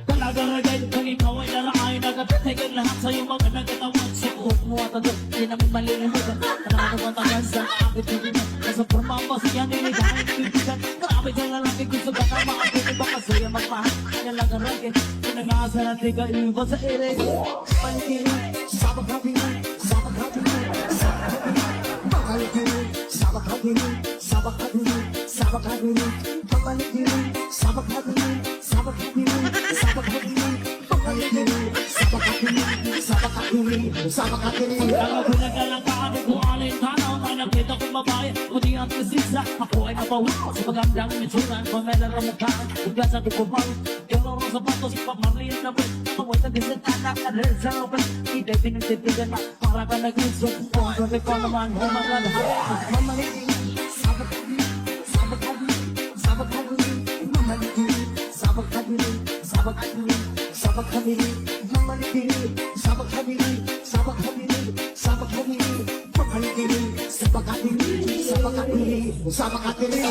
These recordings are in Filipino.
Talagaragay kung ikaw ay naraay nagatitigil lahat sa'yo mga nagatawan Suot mo at agad, di namin malilimutan Nakakatagal sa aking tulinan Nasa pumapasya niligahin kaibigan Grabe sa lalaki gusto ka na makapili ba kasaya magmahal Talagaragay, pinag-aasa na di ka iba sa ere Paligiri, sabag hapini, sabag hapini, sabag hapini Paligiri, sabag hapini, sabag hapini, sabag hapini Paligiri, sabag hapini, sabag hapini, sabag hapini Paligiri, sabag hapini, sabag hapini, sabag hapini Ang pinagalang kaano kung alin tanaw na nakita kong babae Kundi ang presisa, ako ay napawin Sa magandang mitsunan, pamela ramukhaan Ugasan ko kumang, yung lorong sapatos Pamarihan na wet, paway na gising anak Na rin sa open, hindi pinagtitigan na Para ka nag-inso, kung ano ko naman Humagal, mamaligiri, sabag hapini, sabag hapini, sabag hapini Mamaligiri, sabag hapini, sabag hapini, sabag hapini Mamaligiri, sabag hapini, sabag hapini, sabag hapini Mamaligiri, sabag hapini, sabag hapini, sabag hapini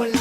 Vanilla